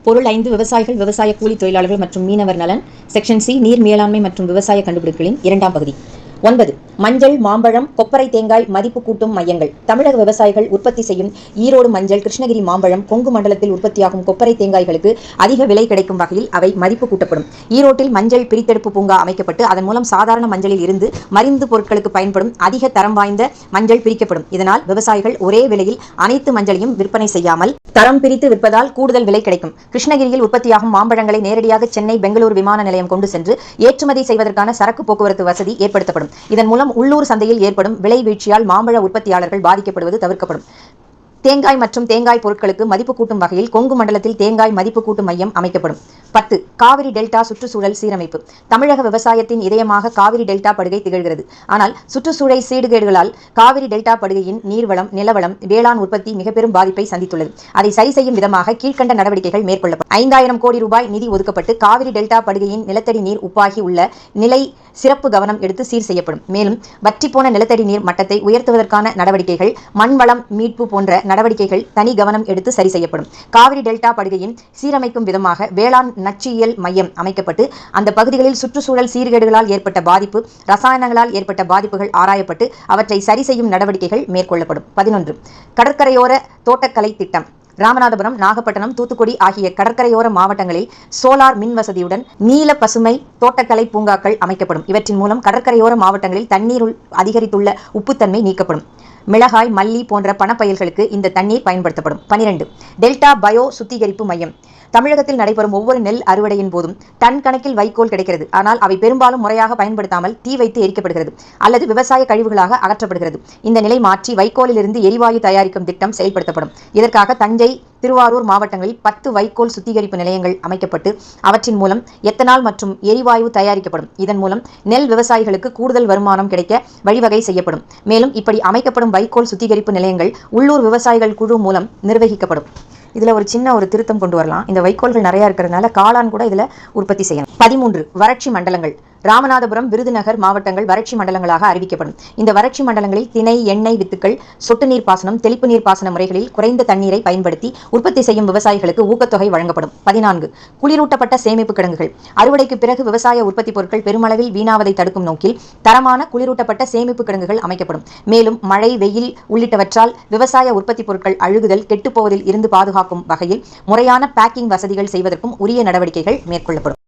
பொருள் 5 விவசாயிகள், விவசாய கூலி தொழிலாளர்கள் மற்றும் மீனவர் நலன். செக்ஷன் சி நீர் மேலாண்மை மற்றும் விவசாய கண்டுபிடிப்புகளின் 2ஆம் பகுதி. 9. மஞ்சள், மாம்பழம், கொப்பரை தேங்காய் மதிப்பு கூட்டும் மையங்கள். தமிழக விவசாயிகள் உற்பத்தி செய்யும் ஈரோடு மஞ்சள், கிருஷ்ணகிரி மாம்பழம், கொங்கு மண்டலத்தில் உற்பத்தியாகும் கொப்பரை தேங்காய்களுக்கு அதிக விலை கிடைக்கும் வகையில் அவை மதிப்பு கூட்டப்படும். ஈரோட்டில் மஞ்சள் பிரித்தெடுப்பு பூங்கா அமைக்கப்பட்டு அதன் மூலம் சாதாரண மஞ்சளில் இருந்து மருந்து பொருட்களுக்கு பயன்படும் அதிக தரம் வாய்ந்த மஞ்சள் பிரிக்கப்படும். இதனால் விவசாயிகள் ஒரே விலையில் அனைத்து மஞ்சளையும் விற்பனை செய்யாமல் தரம் பிரித்து விற்பதால் கூடுதல் விலை கிடைக்கும். கிருஷ்ணகிரியில் உற்பத்தியாகும் மாம்பழங்களை நேரடியாக சென்னை, பெங்களூரு விமான நிலையம் கொண்டு சென்று ஏற்றுமதி செய்வதற்கான சரக்கு போக்குவரத்து வசதி ஏற்படுத்தப்படும். இதன் மூலம் உள்ளூர் சந்தையில் ஏற்படும் விலை வீழ்ச்சியால் மாம்பழ உற்பத்தியாளர்கள் பாதிக்கப்படுவது தவிர்க்கப்படும். தேங்காய் மற்றும் தேங்காய் பொருட்களுக்கு மதிப்பு கூட்டும் வகையில் கொங்கு மண்டலத்தில் தேங்காய் மதிப்பு கூட்டும் மையம் அமைக்கப்படும். 10. காவிரி டெல்டா சுற்றுச்சூழல் சீரமைப்பு. தமிழக விவசாயத்தின் இதயமாக காவிரி டெல்டா படுகை திகழ்கிறது. ஆனால் சுற்றுச்சூழல் சீர்கேடுகளால் காவிரி டெல்டா படுகையின் நீர்வளம், நிலவளம், வேளாண் உற்பத்தி மிக பெரும் பாதிப்பை சந்தித்துள்ளது. அதை சரி செய்யும் விதமாக கீழ்கண்ட நடவடிக்கைகள் மேற்கொள்ளப்படும். 5000 கோடி ரூபாய் நிதி ஒதுக்கப்பட்டு காவிரி டெல்டா படுகையின் நிலத்தடி நீர் உப்பாகி உள்ள நிலை சிறப்பு கவனம் எடுத்து சீர் செய்யப்படும். மேலும் வற்றிப்போன நிலத்தடி நீர் மட்டத்தை உயர்த்துவதற்கான நடவடிக்கைகள், மண்வளம் மீட்பு போன்ற நடவடிக்கைகள் தனி கவனம் எடுத்து சரி செய்யப்படும். காவிரி டெல்டா படுகையின் சீரமைக்கும் விதமாக வேளாண் நச்சியல் மையம் அமைக்கப்பட்டு அந்த பகுதிகளில் சுற்றுச்சூழல் சீர்கேடுகளால் ஏற்பட்ட பாதிப்பு, ரசாயனங்களால் ஏற்பட்ட பாதிப்புகள் ஆராயப்பட்டு அவற்றை சரி செய்யும் நடவடிக்கைகள் மேற்கொள்ளப்படும். 11. கடற்கரையோர தோட்டக்கலை திட்டம். ராமநாதபுரம், நாகப்பட்டினம், தூத்துக்குடி ஆகிய கடற்கரையோர மாவட்டங்களில் சோலார் மின் வசதியுடன் நீல பசுமை தோட்டக்கலை பூங்காக்கள் அமைக்கப்படும். இவற்றின் மூலம் கடற்கரையோர மாவட்டங்களில் தண்ணீருள் அதிகரித்துள்ள உப்புத்தன்மை நீக்கப்படும். மிளகாய், மல்லி போன்ற பணப்பயிர்களுக்கு இந்த தண்ணீர் பயன்படுத்தப்படும். 12. டெல்டா பயோ சுத்திகரிப்பு மையம். தமிழகத்தில் நடைபெறும் ஒவ்வொரு நெல் அறுவடையின் போதும் டன் கணக்கில் வைக்கோல் கிடைக்கிறது. ஆனால் அவை பெரும்பாலும் முறையாக பயன்படுத்தாமல் தீ வைத்து எரிக்கப்படுகிறது அல்லது விவசாய கழிவுகளாக அகற்றப்படுகிறது. இந்த நிலை மாற்றி வைக்கோலிலிருந்து எரிவாயு தயாரிக்கும் திட்டம் செயல்படுத்தப்படும். இதற்காக தஞ்சை, திருவாரூர் மாவட்டங்களில் 10 வைக்கோல் சுத்திகரிப்பு நிலையங்கள் அமைக்கப்பட்டு அவற்றின் மூலம் எத்தனால் மற்றும் எரிவாயு தயாரிக்கப்படும். இதன் மூலம் நெல் விவசாயிகளுக்கு கூடுதல் வருமானம் கிடைக்க வழிவகை செய்யப்படும். மேலும் இப்படி அமைக்கப்படும் வைக்கோல் சுத்திகரிப்பு நிலையங்கள் உள்ளூர் விவசாயிகள் குழு மூலம் நிர்வகிக்கப்படும். இதில் ஒரு சின்ன திருத்தம் கொண்டு வரலாம். இந்த வைக்கோல்கள் நிறையா இருக்கிறதுனால காளான் கூட இதில் உற்பத்தி செய்யணும். 13. வறட்சி மண்டலங்கள். ராமநாதபுரம், விருதுநகர் மாவட்டங்கள் வறட்சி மண்டலங்களாக அறிவிக்கப்படும். இந்த வறட்சி மண்டலங்களில் திணை, எண்ணெய் வித்துக்கள், சொட்டு நீர் பாசனம், தெளிப்பு நீர் பாசன முறைகளில் குறைந்த தண்ணீரை பயன்படுத்தி உற்பத்தி செய்யும் விவசாயிகளுக்கு ஊக்கத்தொகை வழங்கப்படும். 14. குளிரூட்டப்பட்ட சேமிப்பு கிடங்குகள். அறுவடைக்கு பிறகு விவசாய உற்பத்தி பொருட்கள் பெருமளவில் வீணாவதை தடுக்கும் நோக்கில் தரமான குளிரூட்டப்பட்ட சேமிப்பு கிடங்குகள் அமைக்கப்படும். மேலும் மழை, வெயில் உள்ளிட்டவற்றால் விவசாய உற்பத்தி பொருட்கள் அழுகுதல், கெட்டுப்போவதில் இருந்து பாதுகாக்கும் வகையில் முறையான பேக்கிங் வசதிகள் செய்வதற்கும் உரிய நடவடிக்கைகள் மேற்கொள்ளப்படும்.